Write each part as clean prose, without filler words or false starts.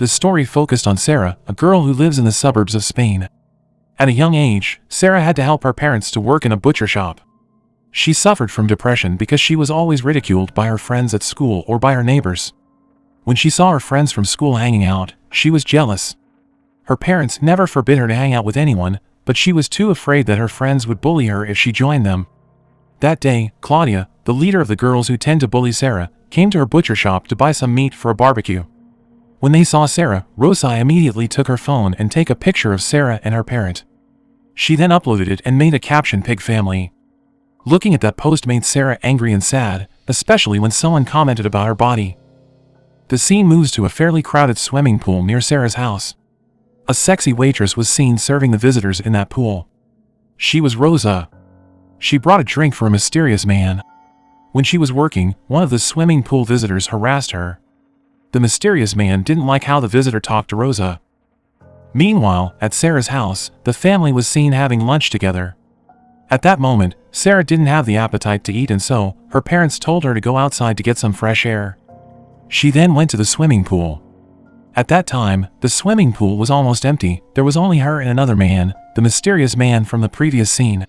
The story focused on Sarah, a girl who lives in the suburbs of Spain. At a young age, Sarah had to help her parents to work in a butcher shop. She suffered from depression because she was always ridiculed by her friends at school or by her neighbors. When she saw her friends from school hanging out, she was jealous. Her parents never forbid her to hang out with anyone, but she was too afraid that her friends would bully her if she joined them. That day, Claudia, the leader of the girls who tend to bully Sarah, came to her butcher shop to buy some meat for a barbecue. When they saw Sarah, Rosa immediately took her phone and took a picture of Sarah and her parent. She then uploaded it and made a caption, "Pig family." Looking at that post made Sarah angry and sad, especially when someone commented about her body. The scene moves to a fairly crowded swimming pool near Sarah's house. A sexy waitress was seen serving the visitors in that pool. She was Rosa. She brought a drink for a mysterious man. When she was working, one of the swimming pool visitors harassed her. The mysterious man didn't like how the visitor talked to Rosa. Meanwhile, at Sarah's house, the family was seen having lunch together. At that moment, Sarah didn't have the appetite to eat, and so, her parents told her to go outside to get some fresh air. She then went to the swimming pool. At that time, the swimming pool was almost empty. There was only her and another man, the mysterious man from the previous scene.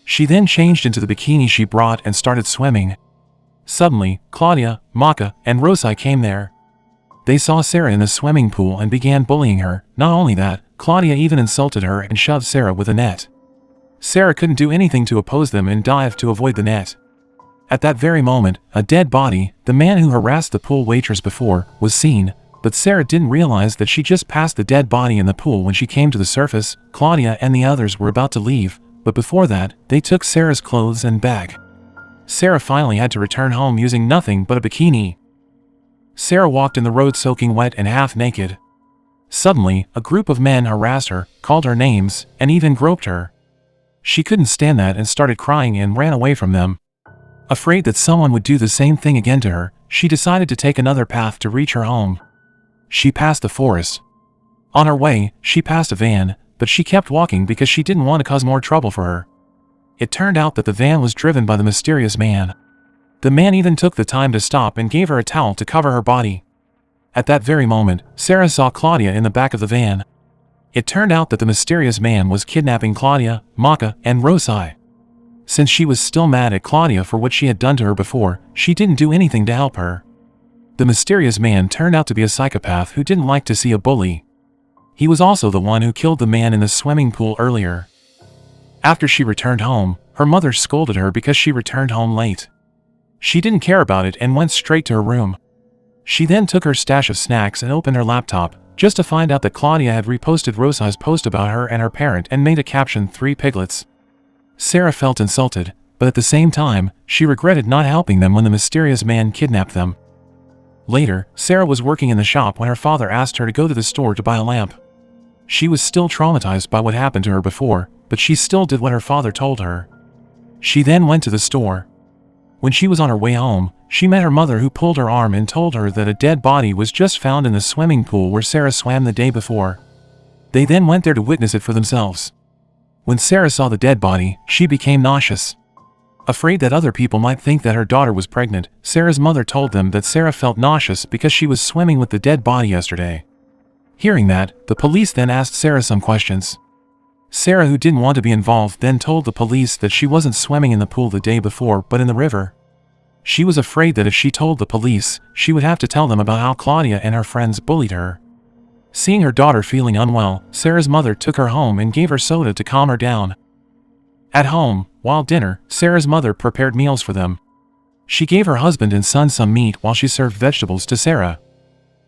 She then changed into the bikini she brought and started swimming. Suddenly, Claudia, Maka, and Rosa came there. They saw Sarah in the swimming pool and began bullying her. Not only that, Claudia even insulted her and shoved Sarah with a net. Sarah couldn't do anything to oppose them and dived to avoid the net. At that very moment, a dead body, the man who harassed the pool waitress before, was seen, but Sarah didn't realize that she just passed the dead body in the pool when she came to the surface. Claudia and the others were about to leave, but before that, they took Sarah's clothes and bag. Sarah finally had to return home using nothing but a bikini. Sarah walked in the road soaking wet and half naked. Suddenly, a group of men harassed her, called her names, and even groped her. She couldn't stand that and started crying and ran away from them. Afraid that someone would do the same thing again to her, she decided to take another path to reach her home. She passed the forest. On her way, she passed a van, but she kept walking because she didn't want to cause more trouble for her. It turned out that the van was driven by the mysterious man. The man even took the time to stop and gave her a towel to cover her body. At that very moment, Sarah saw Claudia in the back of the van. It turned out that the mysterious man was kidnapping Claudia, Maka, and Rosa. Since she was still mad at Claudia for what she had done to her before, she didn't do anything to help her. The mysterious man turned out to be a psychopath who didn't like to see a bully. He was also the one who killed the man in the swimming pool earlier. After she returned home, her mother scolded her because she returned home late. She didn't care about it and went straight to her room. She then took her stash of snacks and opened her laptop, just to find out that Claudia had reposted Rosa's post about her and her parent and made a caption, "3 piglets." Sarah felt insulted, but at the same time, she regretted not helping them when the mysterious man kidnapped them. Later, Sarah was working in the shop when her father asked her to go to the store to buy a lamp. She was still traumatized by what happened to her before, but she still did what her father told her. She then went to the store. When she was on her way home, she met her mother, who pulled her arm and told her that a dead body was just found in the swimming pool where Sarah swam the day before. They then went there to witness it for themselves. When Sarah saw the dead body, she became nauseous. Afraid that other people might think that her daughter was pregnant, Sarah's mother told them that Sarah felt nauseous because she was swimming with the dead body yesterday. Hearing that, the police then asked Sarah some questions. Sarah, who didn't want to be involved, then told the police that she wasn't swimming in the pool the day before but in the river. She was afraid that if she told the police, she would have to tell them about how Claudia and her friends bullied her. Seeing her daughter feeling unwell, Sarah's mother took her home and gave her soda to calm her down. At home, while dinner, Sarah's mother prepared meals for them. She gave her husband and son some meat while she served vegetables to Sarah.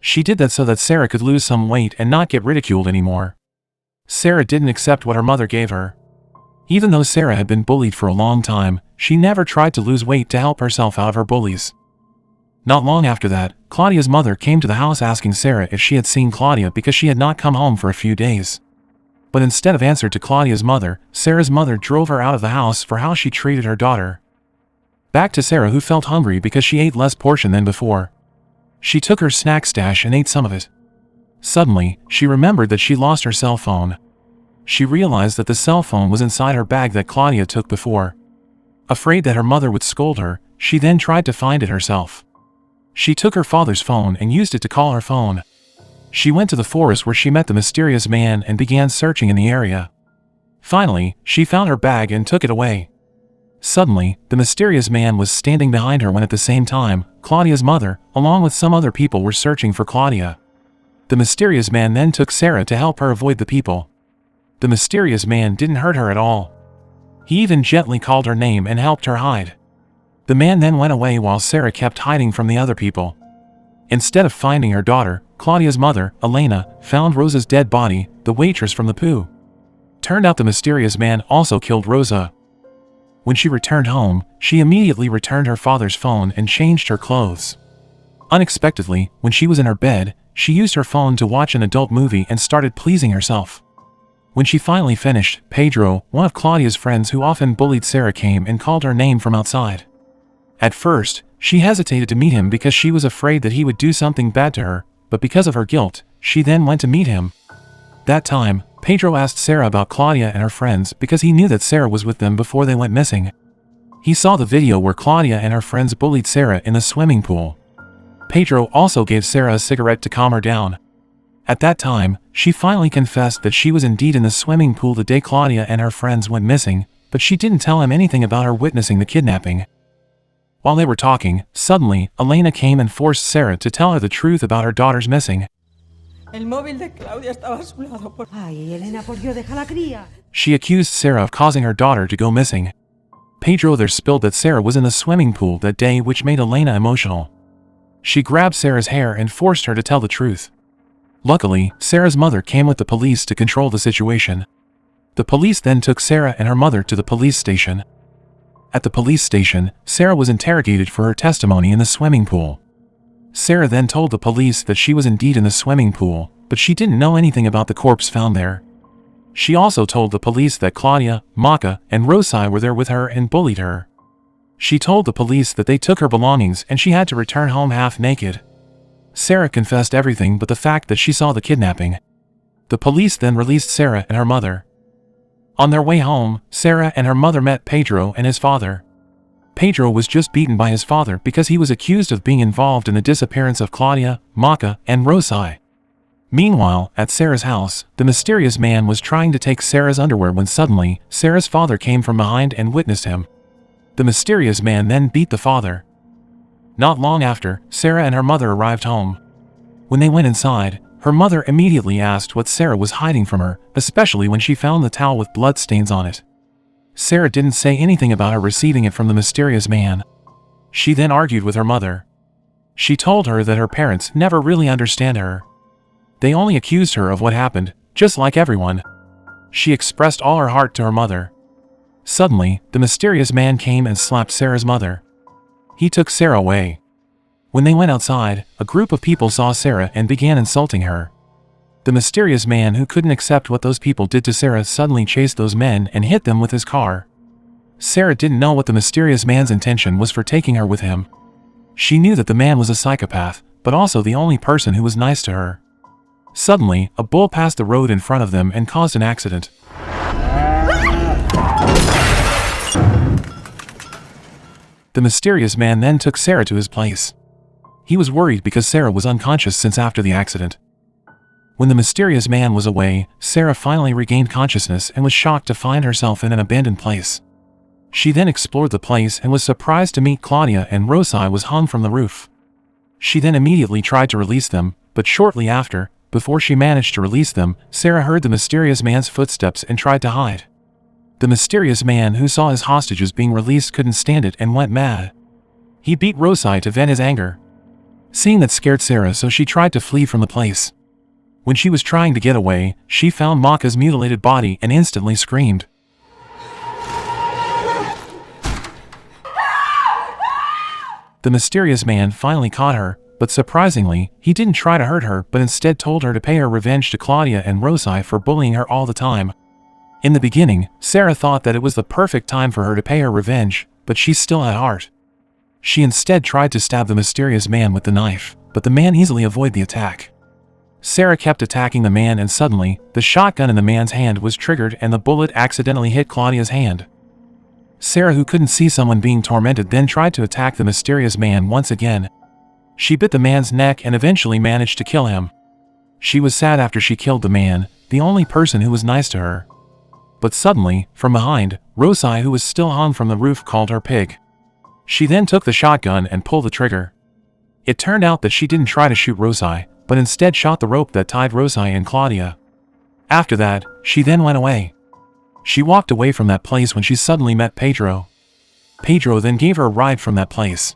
She did that so that Sarah could lose some weight and not get ridiculed anymore. Sarah didn't accept what her mother gave her. Even though Sarah had been bullied for a long time, she never tried to lose weight to help herself out of her bullies. Not long after that, Claudia's mother came to the house asking Sarah if she had seen Claudia because she had not come home for a few days. But instead of answer to Claudia's mother, Sarah's mother drove her out of the house for how she treated her daughter. Back to Sarah, who felt hungry because she ate less portion than before. She took her snack stash and ate some of it. Suddenly, she remembered that she lost her cell phone. She realized that the cell phone was inside her bag that Claudia took before. Afraid that her mother would scold her, she then tried to find it herself. She took her father's phone and used it to call her phone. She went to the forest where she met the mysterious man and began searching in the area. Finally, she found her bag and took it away. Suddenly, the mysterious man was standing behind her when at the same time, Claudia's mother, along with some other people, were searching for Claudia. The mysterious man then took Sarah to help her avoid the people. The mysterious man didn't hurt her at all. He even gently called her name and helped her hide. The man then went away while Sarah kept hiding from the other people. Instead of finding her daughter, Claudia's mother, Elena, found Rosa's dead body, the waitress from the Pooh. Turned out the mysterious man also killed Rosa. When she returned home, she immediately returned her father's phone and changed her clothes. Unexpectedly, when she was in her bed, she used her phone to watch an adult movie and started pleasing herself. When she finally finished, Pedro, one of Claudia's friends who often bullied Sarah, came and called her name from outside. At first, she hesitated to meet him because she was afraid that he would do something bad to her, but because of her guilt, she then went to meet him. That time, Pedro asked Sarah about Claudia and her friends because he knew that Sarah was with them before they went missing. He saw the video where Claudia and her friends bullied Sarah in the swimming pool. Pedro also gave Sarah a cigarette to calm her down. At that time, she finally confessed that she was indeed in the swimming pool the day Claudia and her friends went missing, but she didn't tell him anything about her witnessing the kidnapping. While they were talking, suddenly, Elena came and forced Sarah to tell her the truth about her daughter's missing. She accused Sarah of causing her daughter to go missing. Pedro there spilled that Sarah was in the swimming pool that day, which made Elena emotional. She grabbed Sarah's hair and forced her to tell the truth. Luckily, Sarah's mother came with the police to control the situation. The police then took Sarah and her mother to the police station. At the police station, Sarah was interrogated for her testimony in the swimming pool. Sarah then told the police that she was indeed in the swimming pool, but she didn't know anything about the corpse found there. She also told the police that Claudia, Maka, and Rosai were there with her and bullied her. She told the police that they took her belongings and she had to return home half naked. Sarah confessed everything but the fact that she saw the kidnapping. The police then released Sarah and her mother. On their way home, Sarah and her mother met Pedro and his father. Pedro was just beaten by his father because he was accused of being involved in the disappearance of Claudia, Maka, and Rosai. Meanwhile, at Sarah's house, the mysterious man was trying to take Sarah's underwear when suddenly, Sarah's father came from behind and witnessed him. The mysterious man then beat the father. Not long after, Sarah and her mother arrived home. When they went inside, her mother immediately asked what Sarah was hiding from her, especially when she found the towel with blood stains on it. Sarah didn't say anything about her receiving it from the mysterious man. She then argued with her mother. She told her that her parents never really understand her. They only accused her of what happened, just like everyone. She expressed all her heart to her mother. Suddenly, the mysterious man came and slapped Sarah's mother. He took Sarah away. When they went outside, a group of people saw Sarah and began insulting her. The mysterious man, who couldn't accept what those people did to Sarah, suddenly chased those men and hit them with his car. Sarah didn't know what the mysterious man's intention was for taking her with him. She knew that the man was a psychopath, but also the only person who was nice to her. Suddenly, a bull passed the road in front of them and caused an accident. The mysterious man then took Sarah to his place. He was worried because Sarah was unconscious since after the accident. When the mysterious man was away, Sarah finally regained consciousness and was shocked to find herself in an abandoned place. She then explored the place and was surprised to meet Claudia and Rosai was hung from the roof. She then immediately tried to release them, but shortly after, before she managed to release them, Sarah heard the mysterious man's footsteps and tried to hide. The mysterious man, who saw his hostages being released, couldn't stand it and went mad. He beat Rosai to vent his anger. Seeing that scared Sarah, so she tried to flee from the place. When she was trying to get away, she found Maka's mutilated body and instantly screamed. The mysterious man finally caught her, but surprisingly, he didn't try to hurt her but instead told her to pay her revenge to Claudia and Rosai for bullying her all the time. In the beginning, Sarah thought that it was the perfect time for her to pay her revenge, but she still had heart. She instead tried to stab the mysterious man with the knife, but the man easily avoided the attack. Sarah kept attacking the man and suddenly, the shotgun in the man's hand was triggered and the bullet accidentally hit Claudia's hand. Sarah, who couldn't see someone being tormented, then tried to attack the mysterious man once again. She bit the man's neck and eventually managed to kill him. She was sad after she killed the man, the only person who was nice to her. But suddenly, from behind, Rosai, who was still on from the roof, called her pig. She then took the shotgun and pulled the trigger. It turned out that she didn't try to shoot Rosai, but instead shot the rope that tied Rosai and Claudia. After that, she then went away. She walked away from that place when she suddenly met Pedro. Pedro then gave her a ride from that place.